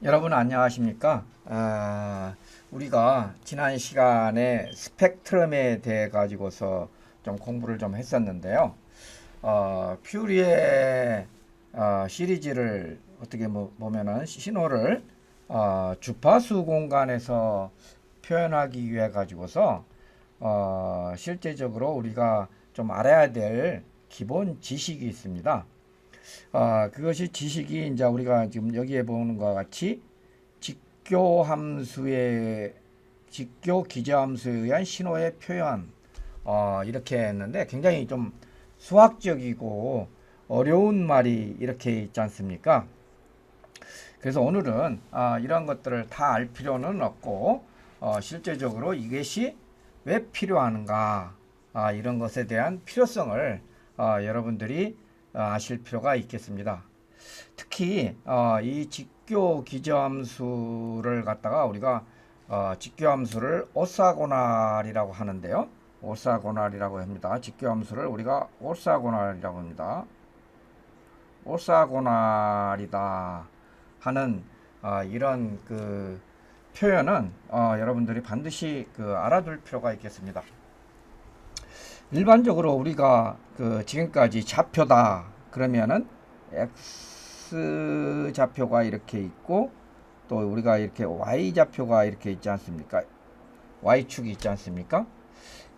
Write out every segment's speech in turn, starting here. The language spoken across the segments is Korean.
여러분 안녕하십니까? 우리가 지난 시간에 스펙트럼에 대해 가지고서 좀 공부를 좀 했었는데요. 퓨리의 시리즈를 어떻게 보면은 신호를 주파수 공간에서 표현하기 위해 가지고서 실제적으로 우리가 좀 알아야 될 기본 지식이 있습니다. 그것이 지식이 이제 우리가 지금 여기에 보는 것과 같이 직교 기저함수에 의한 신호의 표현 이렇게 했는데 굉장히 좀 수학적이고 어려운 말이 이렇게 있지 않습니까? 그래서 오늘은 이런 것들을 다 알 필요는 없고 실제적으로 이것이 왜 필요한가 이런 것에 대한 필요성을 여러분들이 아실 필요가 있겠습니다. 특히 이 직교 기저함수를 갖다가 우리가 직교함수를 오사고날이라고 하는데요. 오사고날이라고 합니다. 직교함수를 우리가 오사고날이라고 합니다. 오사고날이다 하는 이런 그 표현은 여러분들이 반드시 알아둘 필요가 있겠습니다. 일반적으로 우리가 지금까지 좌표다 그러면은 x 좌표가 이렇게 있고 또 우리가 이렇게 y 좌표가 이렇게 있지 않습니까? y축이 있지 않습니까?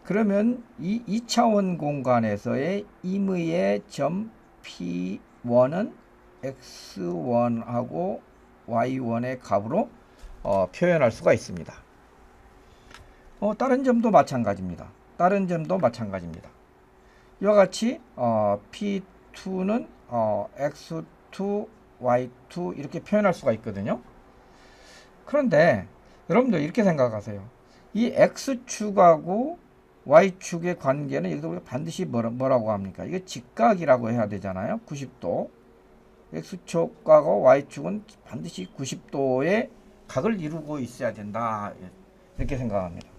그러면 이 2차원 공간에서의 임의의 점 P1은 x1하고 y1의 값으로 표현할 수가 있습니다. 다른 점도 마찬가지입니다. 이와 같이 P2는 X2, Y2 이렇게 표현할 수가 있거든요. 그런데 여러분들 이렇게 생각하세요. 이 X축하고 Y축의 관계는 여기서 우리가 반드시 뭐라고 합니까? 이게 직각이라고 해야 되잖아요. 90도. X축하고 Y축은 반드시 90도의 각을 이루고 있어야 된다. 이렇게 생각합니다.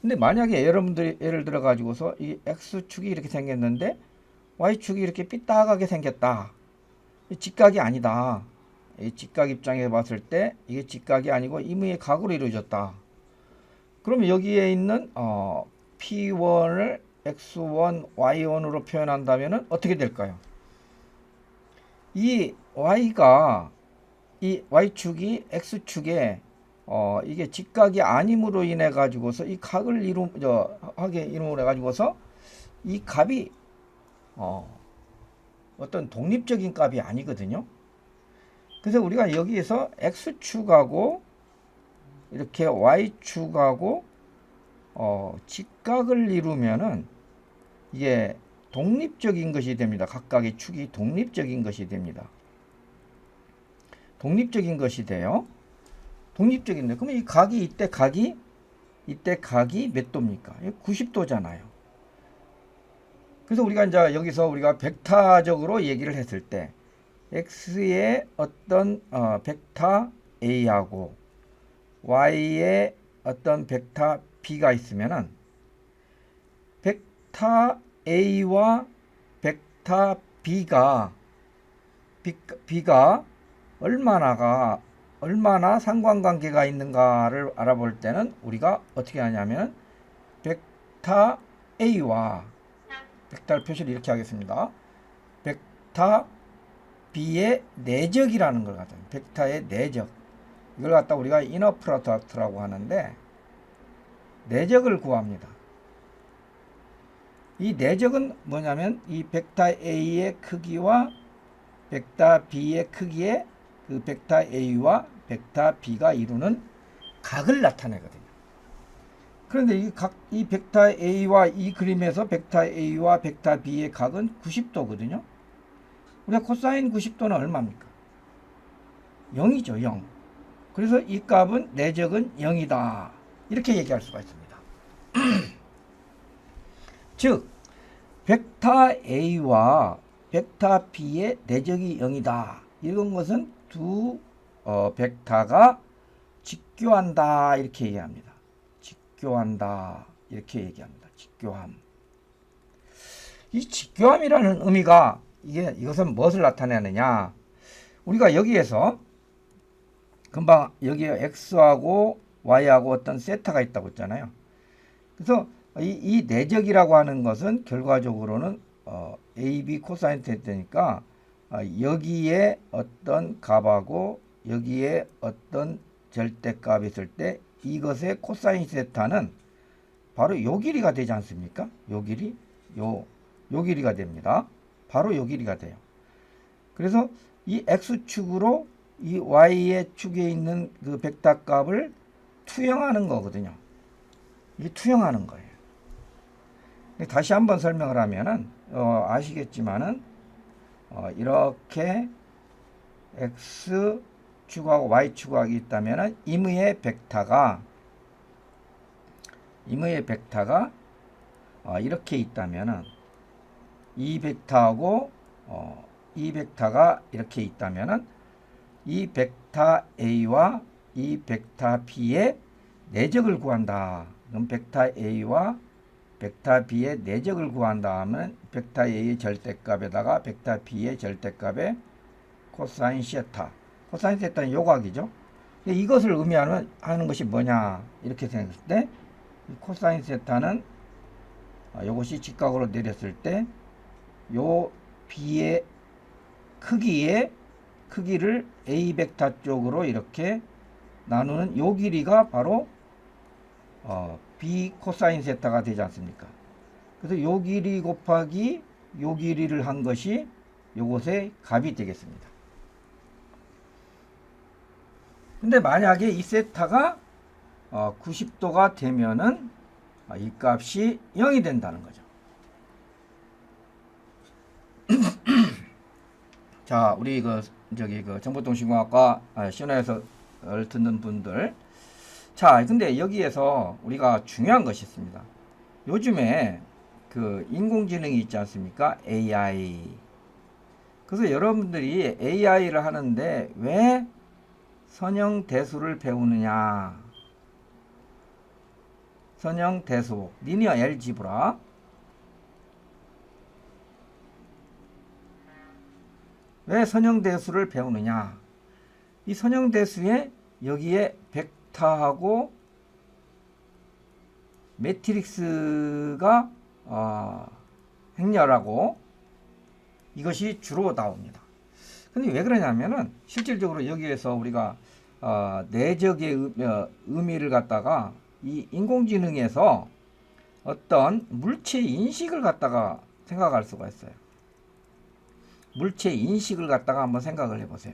근데 만약에 여러분들이 예를 들어 가지고서 이 X축이 이렇게 생겼는데 Y축이 이렇게 삐딱하게 생겼다. 직각이 아니다. 이 직각 입장에서 봤을 때 이게 직각이 아니고 임의의 각으로 이루어졌다. 그러면 여기에 있는 P1을 X1, Y1으로 표현한다면 어떻게 될까요? 이 Y가 이 Y축이 X축에 이게 직각이 아님으로 인해 가지고서 이 각을 하게 이름으로 해 가지고서 이 값이 어떤 독립적인 값이 아니거든요. 그래서 우리가 여기에서 x축하고 이렇게 y축하고 직각을 이루면은 이게 독립적인 것이 됩니다. 각각의 축이 독립적인 것이 됩니다. 독립적인 것이 돼요. 독립적인데 그러면 이 각이 이때 각이 몇 도입니까? 90도잖아요. 그래서 우리가 이제 여기서 우리가 벡터적으로 얘기를 했을 때 x의 어떤 벡터 a하고 y의 어떤 벡터 b가 있으면은 벡터 a와 벡터 b가 얼마나가 얼마나 상관관계가 있는가를 알아볼 때는 우리가 어떻게 하냐면 벡터 A와 벡터 표시를 이렇게 하겠습니다. 벡터 B의 내적이라는 걸 갖다 벡터의 내적 이걸 갖다 우리가 이너 프로덕트라고 하는데 내적을 구합니다. 이 내적은 뭐냐면 이 벡터 A의 크기와 벡터 B의 크기의 그 벡터 A와 벡터 B가 이루는 각을 나타내거든요. 그런데 이 벡터 A와 이 그림에서 벡터 A와 벡터 B의 각은 90도거든요. 우리가 코사인 90도는 얼마입니까? 0이죠, 0. 그래서 이 값은 내적은 0이다. 이렇게 얘기할 수가 있습니다. 즉, 벡터 A와 벡터 B의 내적이 0이다. 이런 것은 두 벡터가 직교한다. 이렇게 얘기합니다. 직교한다. 이렇게 얘기합니다. 직교함. 이 직교함이라는 의미가 이것은 무엇을 나타내느냐? 우리가 여기에서 금방 여기에 x하고 y하고 어떤 세타가 있다고 했잖아요. 그래서 이 내적이라고 하는 것은 결과적으로는 AB 코사인 세타니까 여기에 어떤 값하고 여기에 어떤 절대값이 있을 때 이것의 코사인 세타는 바로 요 길이가 되지 않습니까? 요 길이 요 길이가 됩니다. 바로 요 길이가 돼요. 그래서 이 x축으로 이 y의 축에 있는 그 벡터 값을 투영하는 거거든요. 이게 투영하는 거예요. 다시 한번 설명을 하면은 아시겠지만은 이렇게 x축하고 y축하고 있다면은 임의의 벡터가 이렇게 있다면은 이 벡터하고 이 벡터가 이렇게 있다면은 이 벡터 A와 이 벡터 B의 내적을 구한다. 그럼 벡터 A와 벡터 B의 내적을 구한다 하면 벡터 A의 절대값에다가 벡터 B의 절대값에 코사인 세타. 코사인 세타는 요각이죠. 이것을 의미하는 것이 뭐냐 이렇게 생각했을 때 코사인 세타는 이것이 직각으로 내렸을 때 요 B의 크기를 A 벡터 쪽으로 이렇게 나누는 요 길이가 바로 B 코사인 세타가 되지 않습니까? 그래서 요 길이 곱하기 요 길이를 한 것이 요것의 값이 되겠습니다. 근데 만약에 이 세타가 90도가 되면은 이 값이 0이 된다는 거죠. 자, 우리 정보통신공학과 시연에서 듣는 분들. 자, 근데 여기에서 우리가 중요한 것이 있습니다. 요즘에 그 인공지능이 있지 않습니까? AI. 그래서 여러분들이 AI를 하는데 왜 선형대수를 배우느냐? 선형대수, 리니어 엘지브라. 왜 선형대수를 배우느냐? 이 선형대수에 여기에 벡터하고 매트릭스가 행렬하고 이것이 주로 나옵니다. 근데 왜 그러냐면은 실질적으로 여기에서 우리가 내적의 의미를 갖다가 이 인공지능에서 어떤 물체 인식을 갖다가 생각할 수가 있어요. 물체 인식을 갖다가 한번 생각을 해보세요.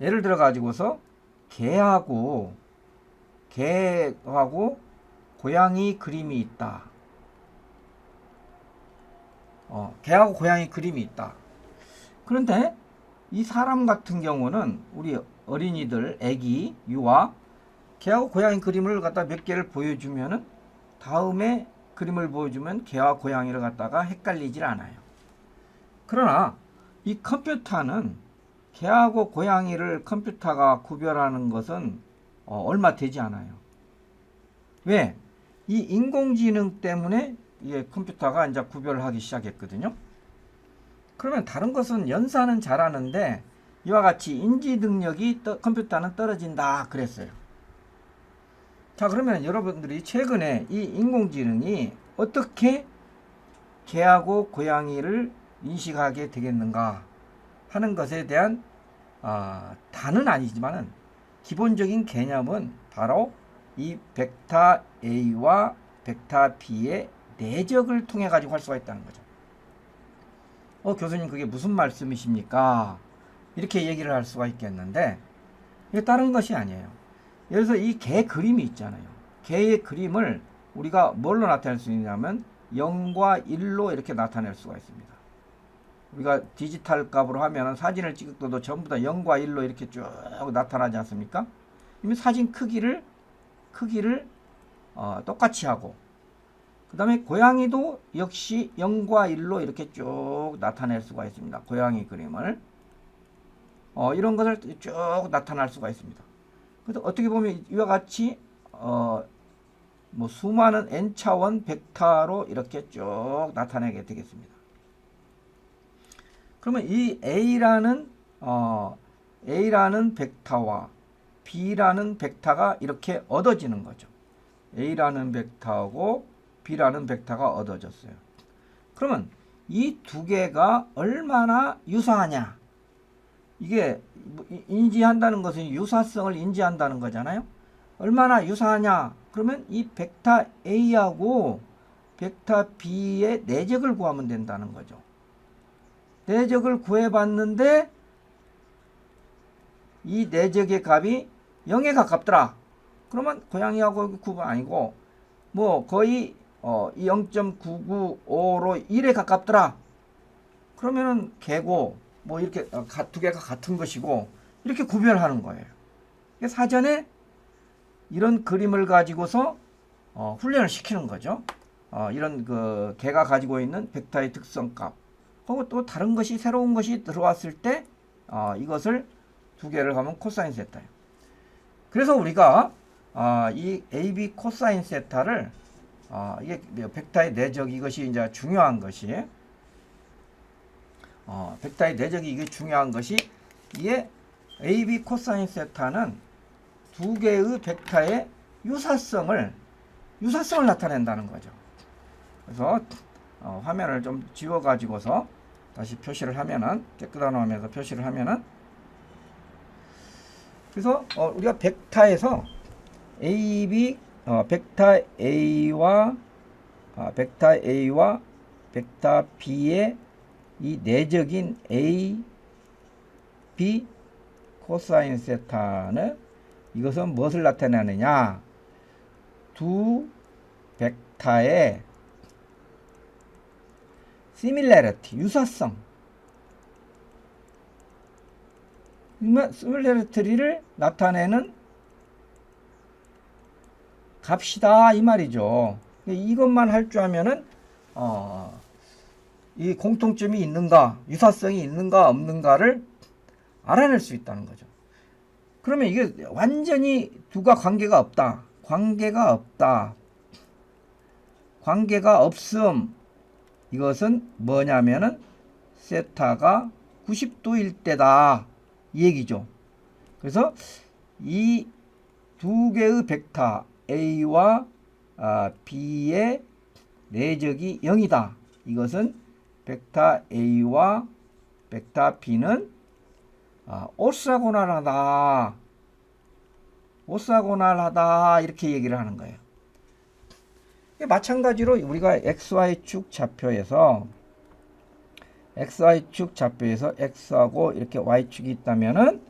예를 들어 가지고서 개하고 고양이 그림이 있다. 개하고 고양이 그림이 있다. 그런데 이 사람 같은 경우는 우리 어린이들, 애기, 유아 개하고 고양이 그림을 갖다 몇 개를 보여주면은 다음에 그림을 보여주면 개와 고양이를 갖다가 헷갈리질 않아요. 그러나 이 컴퓨터는 개하고 고양이를 컴퓨터가 구별하는 것은 얼마 되지 않아요. 왜? 이 인공지능 때문에 이게 컴퓨터가 이제 구별을 하기 시작했거든요. 그러면 다른 것은 연산은 잘하는데 이와 같이 인지 능력이 컴퓨터는 떨어진다 그랬어요. 자, 그러면 여러분들이 최근에 이 인공지능이 어떻게 개하고 고양이를 인식하게 되겠는가 하는 것에 대한 다는 아니지만은 기본적인 개념은 바로 이 벡터 A와 벡터 B의 내적을 통해 가지고 할 수가 있다는 거죠. 교수님 그게 무슨 말씀이십니까? 이렇게 얘기를 할 수가 있겠는데, 이게 다른 것이 아니에요. 여기서 이 개 그림이 있잖아요. 개의 그림을 우리가 뭘로 나타낼 수 있냐면 0과 1로 이렇게 나타낼 수가 있습니다. 우리가 디지털 값으로 하면 사진을 찍어도 전부 다 0과 1로 이렇게 쭉 나타나지 않습니까? 이미 사진 크기를 똑같이 하고, 그 다음에 고양이도 역시 0과 1로 이렇게 쭉 나타낼 수가 있습니다. 고양이 그림을 이런 것을 쭉 나타날 수가 있습니다. 그래서 어떻게 보면 이와 같이 뭐 수많은 n차원 벡터로 이렇게 쭉 나타내게 되겠습니다. 그러면 이 A라는 벡터와 B라는 벡터가 이렇게 얻어지는 거죠. A라는 벡터하고 B라는 벡터가 얻어졌어요. 그러면 이 두 개가 얼마나 유사하냐? 이게 인지한다는 것은 유사성을 인지한다는 거잖아요. 얼마나 유사하냐? 그러면 이 벡터 A하고 벡터 B의 내적을 구하면 된다는 거죠. 내적을 구해봤는데 이 내적의 값이 0에 가깝더라. 그러면 고양이하고 구분 아니고 뭐 거의 0.995로 1에 가깝더라. 그러면은 개고 뭐 이렇게 두 개가 같은 것이고 이렇게 구별하는 거예요. 사전에 이런 그림을 가지고서 훈련을 시키는 거죠. 이런 그 개가 가지고 있는 벡터의 특성값, 그리고 또 다른 것이 새로운 것이 들어왔을 때 이것을 두 개를 하면 코사인 세타예요. 그래서 우리가 이 AB 코사인 세타를 이게 벡터의 내적, 이것이 이제 중요한 것이 벡터의 내적이 이게 중요한 것이 이게 AB 코사인 세타는 두 개의 벡터의 유사성을 나타낸다는 거죠. 그래서 화면을 좀 지워 가지고서 다시 표시를 하면은, 깨끗한 화면에서 표시를 하면은, 그래서 우리가 벡터에서 AB 벡터 A와 벡터 B의 이 내적인 A, B 코사인 세타는 이것은 무엇을 나타내느냐? 두 벡터의 similarity, 유사성. similarity를 나타내는 값이다 이 말이죠. 이것만 할 줄 알면은 이 공통점이 있는가, 유사성이 있는가 없는가를 알아낼 수 있다는 거죠. 그러면 이게 완전히 두가 관계가 없다. 관계가 없음. 이것은 뭐냐면은 세타가 90도일 때다 이 얘기죠. 그래서 이 두 개의 벡터 A와 B의 내적이 0이다. 이것은 벡터 A와 벡터 B는 오사고날하다 이렇게 얘기를 하는 거예요. 마찬가지로 우리가 XY축 좌표에서 X하고 이렇게 Y축이 있다면은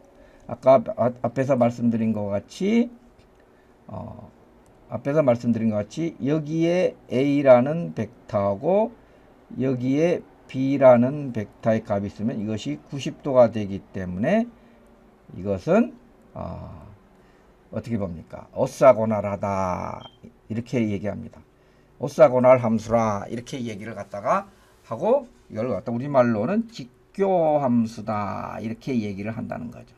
아까 앞에서 말씀드린 것 같이 여기에 A라는 벡터하고 여기에 B라는 벡터의 값이 있으면 이것이 90도가 되기 때문에 이것은 어떻게 봅니까? 오사고날하다 이렇게 얘기합니다. 오사고날 함수라 이렇게 얘기를 갖다가 하고 이걸 갖다 우리말로는 직교함수다 이렇게 얘기를 한다는 거죠.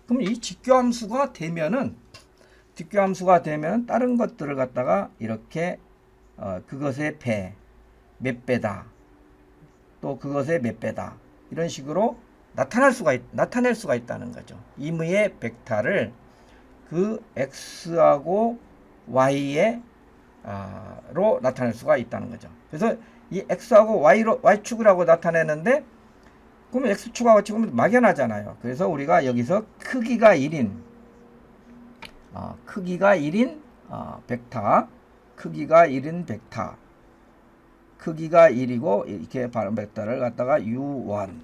그럼 이 직교함수가 되면은 다른 것들을 갖다가 이렇게 그것의 배, 몇 배다, 또 그것의 몇 배다 이런 식으로 나타낼 수가 있다는 거죠. 임의의 벡터를 그 x하고 y에 로 나타낼 수가 있다는 거죠. 그래서 이 x하고 y축이라고 나타내는데 그러면 x축하고 지금 막연하잖아요. 그래서 우리가 여기서 크기가 1인 벡터, 크기가 1인 벡터, 크기가 1이고 이렇게 바른 벡터를 갖다가 u1,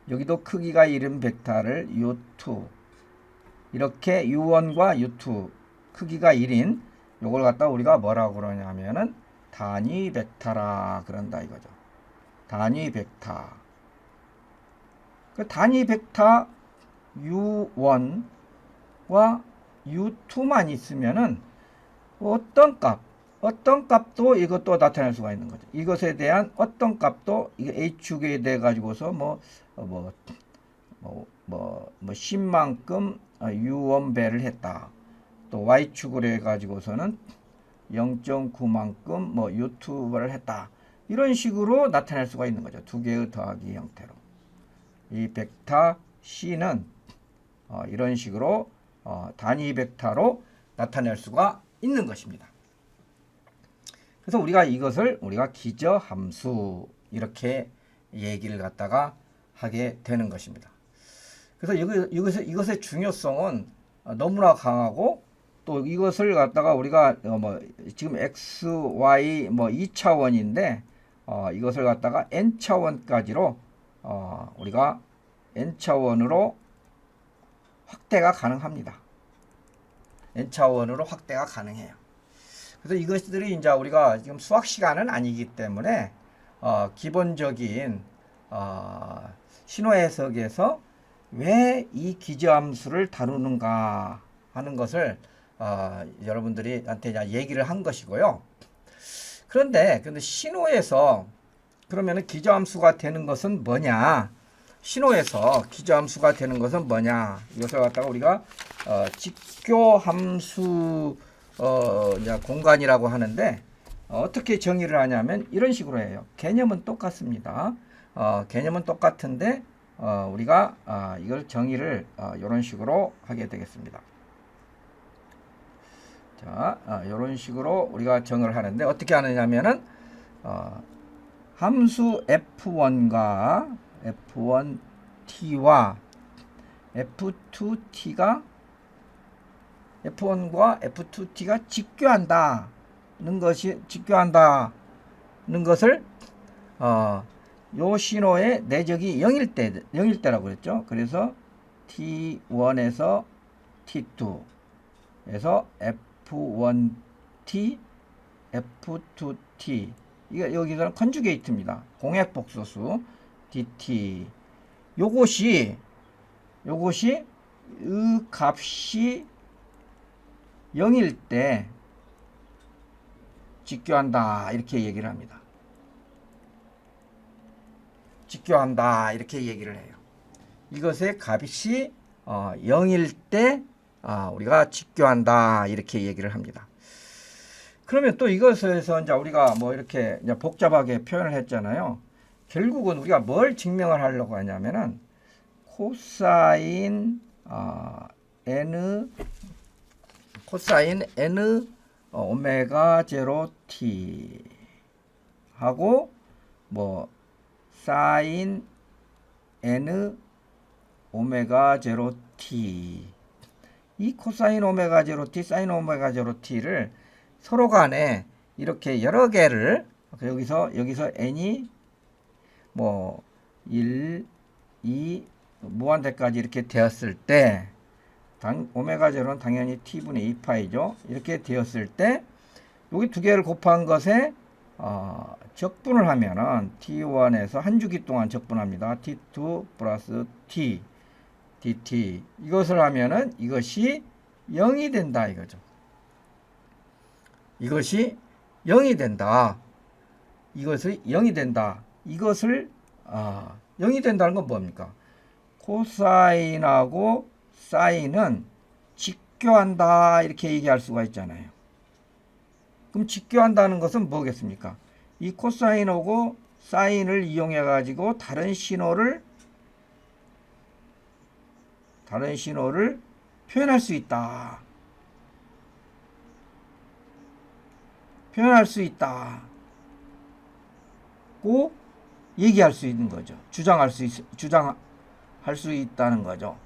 여기도 크기가 1인 벡터를 u2, 이렇게 u1과 u2 크기가 1인 요걸 갖다 우리가 뭐라고 그러냐면은 단위 벡터라 그런다 이거죠. 단위 벡터. 그 단위 벡터 u1과 u2만 있으면은 어떤 값도 이것도 나타낼 수가 있는 거죠. 이것에 대한 어떤 값도 이게 h축에 대해 가지고서 10만큼 u1배를 했다. 또 y축을 해 가지고서는 0.9만큼 u2배를 했다. 이런 식으로 나타낼 수가 있는 거죠. 두 개의 더하기 형태로. 이 벡터 C는 이런 식으로 단위 벡터로 나타낼 수가 있는 것입니다. 그래서 우리가 이것을 기저함수 이렇게 얘기를 갖다가 하게 되는 것입니다. 그래서 이것의 중요성은 너무나 강하고 또 이것을 갖다가 우리가 지금 x, y 2차원인데 이것을 갖다가 n차원까지로 우리가 n차원으로 확대가 가능합니다. n차원으로 확대가 가능해요. 그래서 이것들이 이제 우리가 지금 수학 시간은 아니기 때문에 기본적인 신호 해석에서 왜 이 기저함수를 다루는가 하는 것을 여러분들한테 얘기를 한 것이고요. 그런데 신호에서 그러면은 기저함수가 되는 것은 뭐냐? 신호에서 기저함수가 되는 것은 뭐냐? 이것을 갖다가 우리가 직교함수 공간이라고 하는데 어떻게 정의를 하냐면 이런 식으로 해요. 개념은 똑같습니다. 개념은 똑같은데 우리가 이걸 정의를 이런 식으로 하게 되겠습니다. 자, 이런 식으로 우리가 정의를 하는데 어떻게 하느냐면은 함수 f1과 f1t와 f2t가 f1과 f2t가 직교한다는 것을 요 신호의 내적이 0일 때라고 그랬죠. 그래서 t1에서 t2에서 f1t, f2t 이게 여기서는 컨주게이트입니다. 공액 복소수 dt 요것이 의 값이 0일 때 직교한다 이렇게 얘기를 합니다. 직교한다 이렇게 얘기를 해요. 이것의 값이 0일 때 우리가 직교한다 이렇게 얘기를 합니다. 그러면 또 이것에서 이제 우리가 이렇게 이제 복잡하게 표현을 했잖아요. 결국은 우리가 뭘 증명을 하려고 하냐면은 코사인 n 오메가 제로 t 하고 사인 n 오메가 제로 t 이 코사인 오메가 제로 t, 사인 오메가 제로 t를 서로 간에 이렇게 여러 개를 여기서 n이 1, 2 무한대까지 이렇게 되었을 때 오메가 제로는 당연히 t분의 2파이죠. 이렇게 되었을 때 여기 두 개를 곱한 것에 적분을 하면은 t1에서 한 주기 동안 적분합니다. t2 플러스 t dt 이것을 하면은 이것이 0이 된다 이거죠. 이것이 0이 된다. 이것이 0이 된다. 이것을 0이 된다는 건 뭡니까? 코사인하고 사인은 직교한다 이렇게 얘기할 수가 있잖아요. 그럼 직교한다는 것은 뭐겠습니까? 이 코사인하고 사인을 이용해 가지고 다른 신호를 다른 신호를 표현할 수 있다. 표현할 수 있다고 얘기할 수 있는 거죠. 주장할 수 있다는 거죠.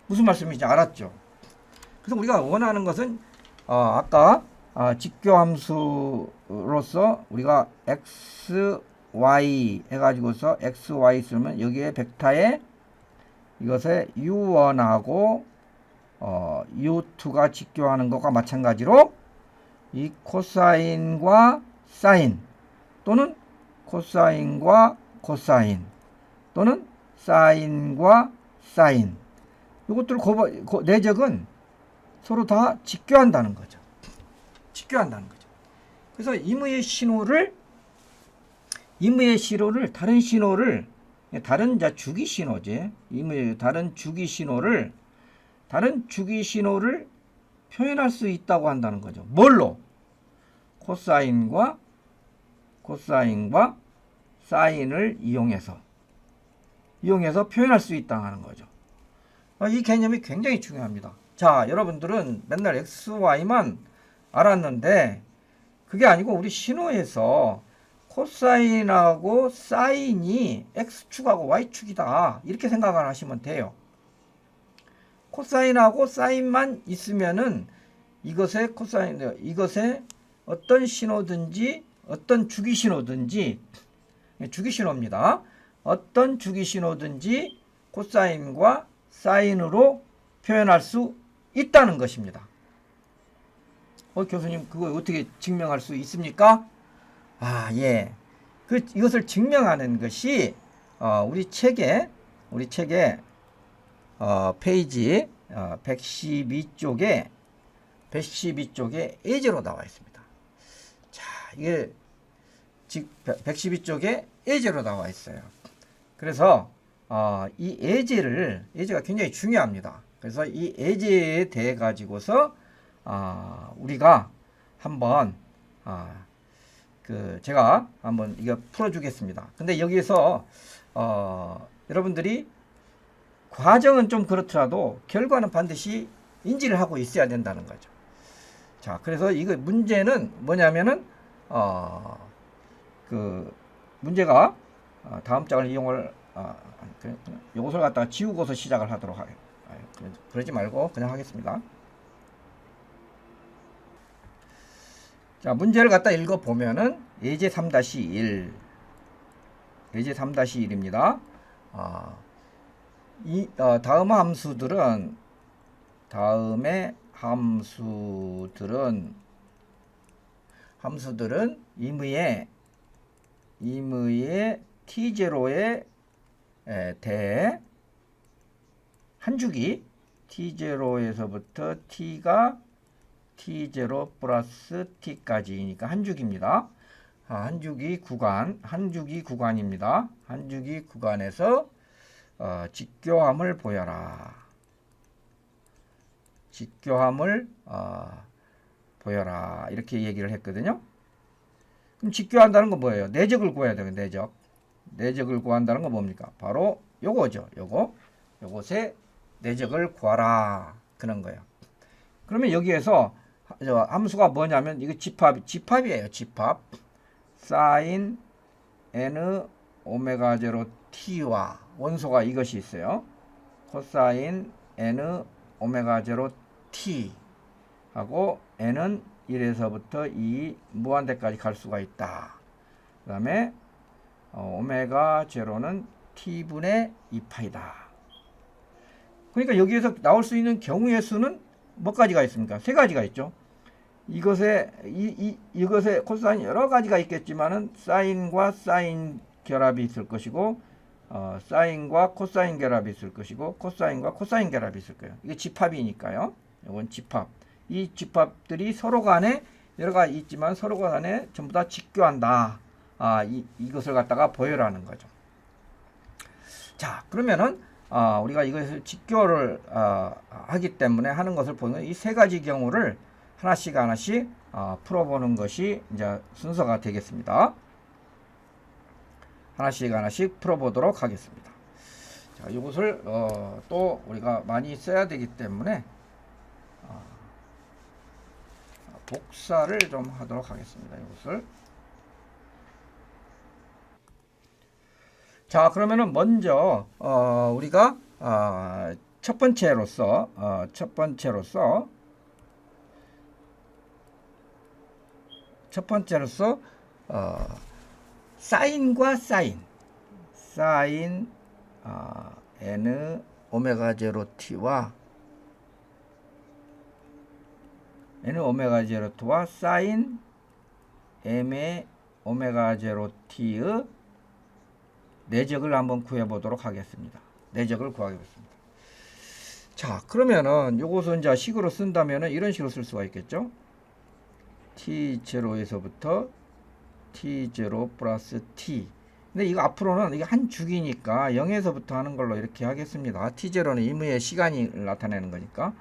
무슨 말씀인지 알았죠? 그래서 우리가 원하는 것은 아까 직교함수로서 우리가 x, y 해가지고서 x, y 쓰면 여기에 벡터에 이것에 u1하고 u2가 직교하는 것과 마찬가지로 이 코사인과 사인 또는 코사인과 코사인 또는 사인과 사인 이것들 내적은 서로 다 직교한다는 거죠. 직교한다는 거죠. 그래서 임의의 신호를 다른 신호를 다른 주기 신호지. 임의의 다른 주기 신호를 표현할 수 있다고 한다는 거죠. 뭘로? 코사인과 사인을 이용해서 표현할 수 있다는 거죠. 이 개념이 굉장히 중요합니다. 자, 여러분들은 맨날 x, y만 알았는데 그게 아니고 우리 신호에서 코사인하고 사인이 x축하고 y축이다 이렇게 생각을 하시면 돼요. 코사인하고 사인만 있으면은 이것의 어떤 신호든지 어떤 주기 신호든지 주기신호입니다. 어떤 주기신호든지 코사인과 사인으로 표현할 수 있다는 것입니다. 교수님 그거 어떻게 증명할 수 있습니까? 예. 이것을 증명하는 것이 우리 책에 페이지 112쪽에 예제로 나와 있습니다. 자, 이게 112쪽에 예제로 나와 있어요. 그래서 이 예제가 굉장히 중요합니다. 그래서 이 예제에 대해 가지고서 우리가 한번 제가 한번 이거 풀어주겠습니다. 근데 여기에서 여러분들이 과정은 좀 그렇더라도 결과는 반드시 인지를 하고 있어야 된다는 거죠. 자, 그래서 이거 문제는 뭐냐면은 문제가 다음 장을 이용을 요것을 갖다가 지우고서 시작을 하도록 하겠습니다. 그러지 말고 그냥 하겠습니다. 자, 문제를 갖다 읽어 보면은 예제 3-1 3-1입니다. 다음의 함수들은 임의의 t0에 대해 한 주기 t0에서부터 t가 t0 플러스 t까지니까 한 주기입니다. 한 주기 구간입니다. 한 주기 구간에서 직교함을 보여라. 이렇게 얘기를 했거든요. 그럼 직교한다는 건 뭐예요? 내적을 구해야 돼요. 내적을 구한다는 건 뭡니까? 바로 요거죠. 요것의 내적을 구하라. 그런 거예요. 그러면 여기에서 함수가 뭐냐면 이거 집합이에요. 집합. sin n 오메가 제로 t와 원소가 이것이 있어요. 코사인 n 오메가 제로 t 하고 n은 1에서부터 2 무한대까지 갈 수가 있다. 그 다음에 오메가 제로는 t분의 2파이다. 그러니까 여기에서 나올 수 있는 경우의 수는 몇 가지가 있습니까? 세 가지가 있죠. 이것에 코사인 여러 가지가 있겠지만은 사인과 사인 결합이 있을 것이고 사인과 코사인 결합이 있을 것이고 코사인과 코사인 결합이 있을 거예요. 이게 집합이니까요. 이건 집합. 이 집합들이 서로 간에 여러 가지 있지만 서로 간에 전부 다 직교한다. 이것을 갖다가 보여라는 거죠. 자, 그러면은 우리가 이것을 직교를 하기 때문에 하는 것을 보면 이 세 가지 경우를 하나씩 풀어보는 것이 이제 순서가 되겠습니다. 하나씩 풀어보도록 하겠습니다. 자, 이것을 또 우리가 많이 써야 되기 때문에 복사를 좀 하도록 하겠습니다. 이것을. 자, 그러면은 먼저 우리가 첫 번째로서 사인과 사인 n 오메가 제로 t와 n 오메가 제로 t와 사인 m의 오메가 제로 t의 내적을 한번 구해 보도록 하겠습니다. 내적을 구하겠습니다. 자, 그러면은 요것은 이제 식으로 쓴다면은 이런 식으로 쓸 수가 있겠죠. t0에서부터 t0 플러스 t. 근데 이거 앞으로는 이게 한 주기니까 0에서부터 하는 걸로 이렇게 하겠습니다. t0는 임의의 시간이 나타내는 거니까.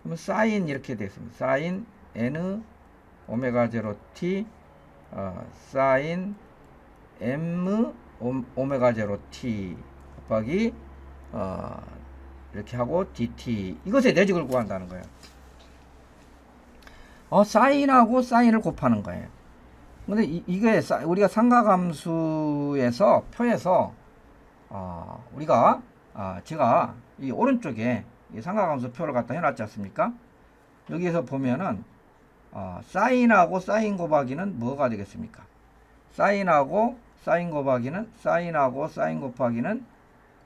그러면 사인 이렇게 되겠습니다. 사인 n 오메가 제로 t 사인 m 오메가 제로 t 곱하기 이렇게 하고 dt. 이것의 내적을 구한다는 거예요. 사인하고 사인을 곱하는 거예요. 근데 이게 우리가 삼각함수에서 표에서 우리가 제가 이 오른쪽에 이 삼각함수 표를 갖다 해놨지 않습니까? 여기에서 보면은 사인하고 사인 곱하기는 뭐가 되겠습니까? 사인하고 사인 곱하기는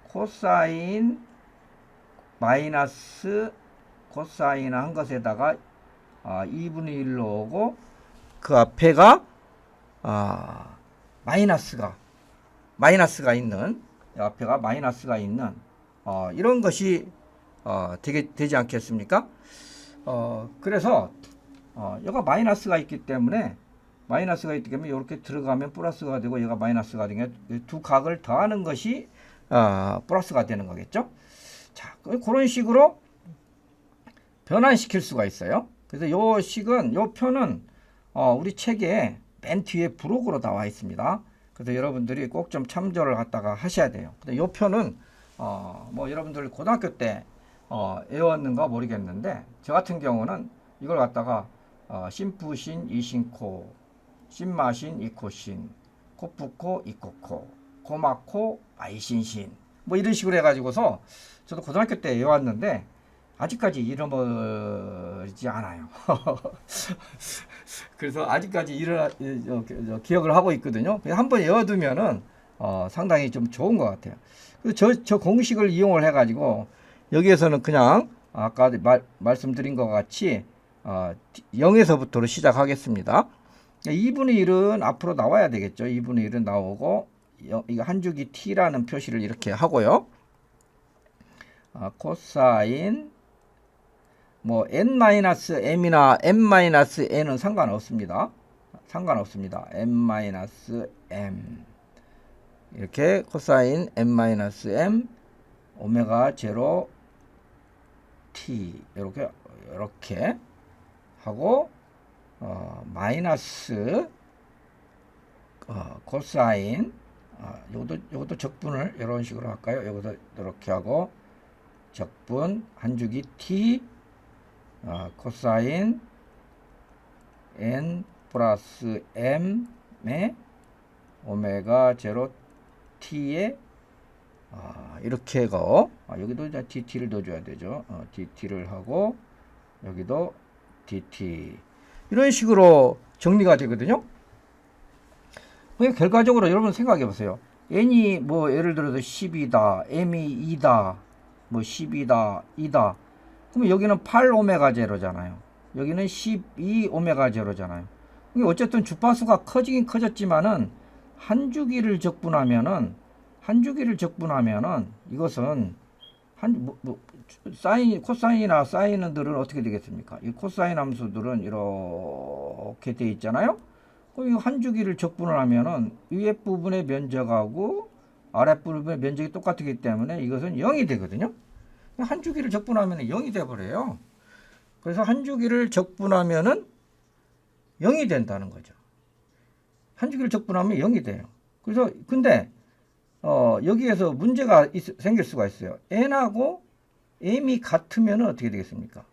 코사인 마이너스 코사인 한 것에다가 2분의 1로 오고 그 앞에가 마이너스가 있는 앞에가 마이너스가 있는 이런 것이 되지 않겠습니까? 그래서 여기가 마이너스가 있기 때문에 이렇게 들어가면 플러스가 되고 얘가 마이너스가 되게 두 각을 더하는 것이 플러스가 되는 거겠죠. 자, 그런 식으로 변환시킬 수가 있어요. 그래서 요 표는 우리 책에 맨 뒤에 부록으로 나와 있습니다. 그래서 여러분들이 꼭 좀 참조를 갖다가 하셔야 돼요. 근데 요 표는 뭐 여러분들 고등학교 때 외웠는가 모르겠는데 저 같은 경우는 이걸 갖다가 심푸신 이신코, 신마신 이코신, 코프코 이코코, 고마코 아이신신 뭐 이런 식으로 해가지고서 저도 고등학교 때 외웠는데 아직까지 잃어버리지 않아요. 그래서 아직까지 기억을 하고 있거든요. 한번 외워두면은 상당히 좀 좋은 것 같아요. 그래서 저 공식을 이용을 해가지고 여기에서는 그냥 아까 말씀드린 것 같이 0에서부터로 시작하겠습니다. 2분의 1은 앞으로 나와야 되겠죠. 2분의 1은 나오고 이거 한 주기 t라는 표시를 이렇게 하고요. 코사인 뭐 n-m이나 m-n은 상관없습니다. m-m 이렇게 코사인 m-m 오메가 제로 t 이렇게 하고 마이너스 코사인 요것도 적분을 이런 식으로 할까요? 요것도 이렇게 하고 적분 한 주기 t 코사인 n 플러스 m의 오메가 제로 t에 이렇게 하고 여기도 이제 dt를 넣어줘야 되죠. dt를 하고 여기도 dt 이런 식으로 정리가 되거든요. 결과적으로 여러분 생각해 보세요. n이 뭐 예를 들어서 10이다, m이 2다, 뭐 10이다, 2다. 그러면 여기는 8 오메가 제로잖아요. 여기는 12 오메가 제로잖아요. 어쨌든 주파수가 커지긴 커졌지만은 한 주기를 적분하면은 이것은 코사인이나 사인들은 어떻게 되겠습니까? 이 코사인 함수들은 이렇게 돼 있잖아요. 그럼 한 주기를 적분을 하면은 위에 부분의 면적하고 아랫 부분의 면적이 똑같기 때문에 이것은 0이 되거든요. 한 주기를 적분하면 0이 돼버려요. 그래서 한 주기를 적분하면은 0이 된다는 거죠. 한 주기를 적분하면 0이 돼요. 그래서 근데 여기에서 문제가 생길 수가 있어요. n하고 m이 같으면 어떻게 되겠습니까?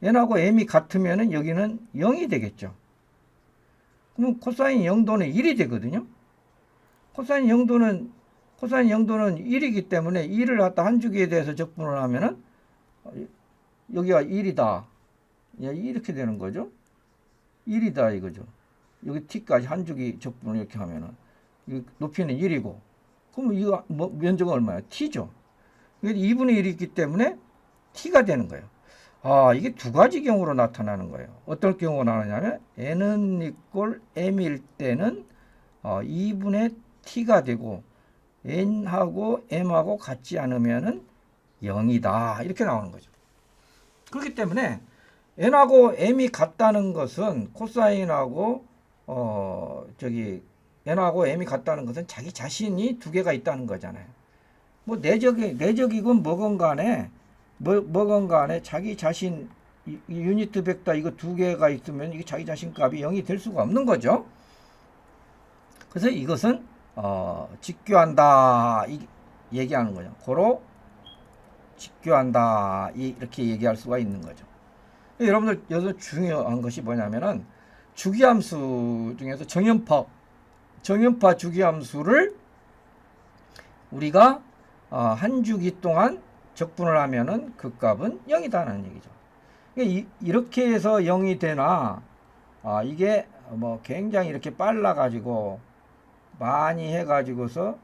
n하고 m이 같으면 여기는 0이 되겠죠. 그럼 코사인 0도는 1이 되거든요. 코사인 0도는 1이기 때문에 1을 갖다 한 주기에 대해서 적분을 하면은 여기가 1이다. 이렇게 되는 거죠. 1이다 이거죠. 여기 t까지 한 주기 적분을 이렇게 하면은 높이는 1이고 그럼 이거 면적은 얼마야? t죠. 2분의 1이 있기 때문에 t가 되는 거예요. 이게 두 가지 경우로 나타나는 거예요. 어떤 경우가 나오냐면 n은 이꼴 m일 때는 2분의 t가 되고 n하고 m하고 같지 않으면은 0이다. 이렇게 나오는 거죠. 그렇기 때문에 n하고 m이 같다는 것은 코사인하고 n하고 m이 같다는 것은 자기 자신이 두 개가 있다는 거잖아요. 뭐 내적이건 뭐건 간에 자기 자신 유니트 벡터 이거 두 개가 있으면 이게 자기 자신 값이 0이 될 수가 없는 거죠. 그래서 이것은 직교한다 얘기하는 거죠. 고로 직교한다 이렇게 얘기할 수가 있는 거죠. 여러분들 여기서 중요한 것이 뭐냐면은 주기함수 중에서 정연파 주기함수를 우리가 한 주기 동안 적분을 하면은 그 값은 0이다는 얘기죠. 이렇게 해서 0이 되나 이게 뭐 굉장히 이렇게 빨라 가지고 많이 해 가지고서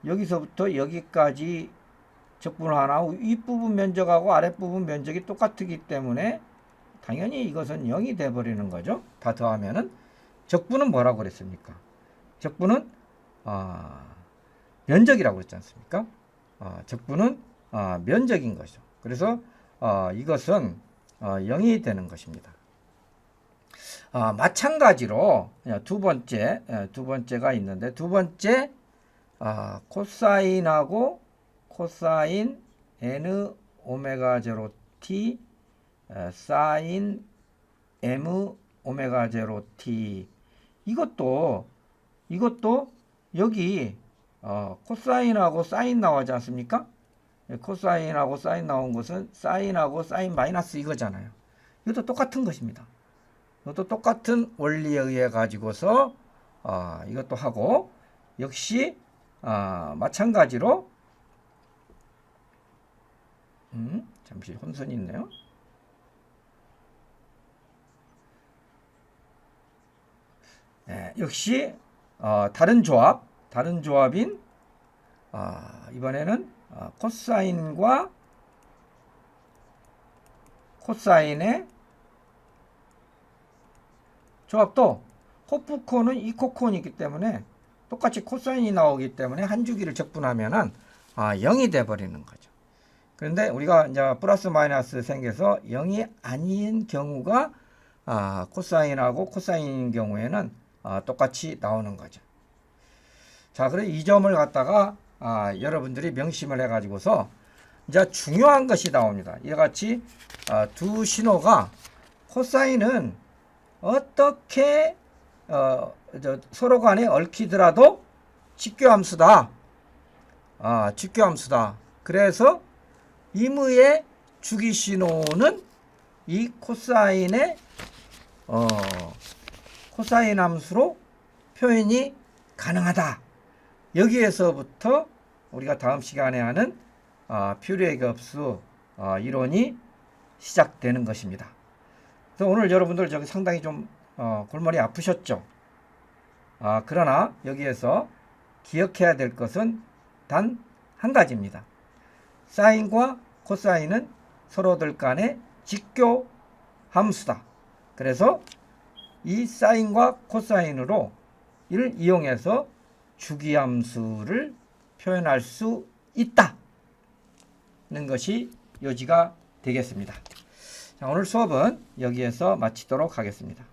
여기서부터 여기까지 적분을 하나 윗부분 면적하고 아랫부분 면적이 똑같기 때문에 당연히 이것은 0이 돼 버리는 거죠. 다 더하면은 적분은 뭐라고 그랬습니까? 적분은 면적이라고 그랬지 않습니까? 적분은 면적인 것이죠. 그래서 이것은 0이 되는 것입니다. 마찬가지로 두 번째가 있는데 두 번째 코사인하고 코사인 n 오메가 제로 t 사인 m 오메가 제로 t 이것도 여기 코사인하고 사인 나오지 않습니까? 코사인하고 사인 나온 것은 사인하고 사인 마이너스 이거잖아요. 이것도 똑같은 것입니다. 이것도 똑같은 원리에 의해 가지고서 이것도 하고 역시 마찬가지로 잠시 혼선이 있네요. 역시 다른 조합인 이번에는 코사인과 코사인의 조합도 코프콘은 이코콘이기 때문에 똑같이 코사인이 나오기 때문에 한 주기를 적분하면은 0이 돼 버리는 거죠. 그런데 우리가 이제 플러스 마이너스 생겨서 0이 아닌 경우가 코사인하고 코사인인 경우에는 똑같이 나오는 거죠. 자, 그래서 이 점을 갖다가 여러분들이 명심을 해 가지고서 이제 중요한 것이 나옵니다. 이와 같이 두 신호가 코사인은 어떻게 서로 간에 얽히더라도 직교함수다. 직교함수다. 그래서 임의의 주기 신호는 이 코사인의 코사인 함수로 표현이 가능하다. 여기에서부터 우리가 다음 시간에 하는 퓨리에 ገብ수 이론이 시작되는 것입니다. 그래서 오늘 여러분들 저기 상당히 좀 골머리 아프셨죠? 그러나 여기에서 기억해야 될 것은 단 한 가지입니다. 사인과 코사인은 서로들 간의 직교 함수다. 그래서 이 사인과 코사인으로 이를 이용해서 주기함수를 표현할 수 있다는 것이 요지가 되겠습니다. 자, 오늘 수업은 여기에서 마치도록 하겠습니다.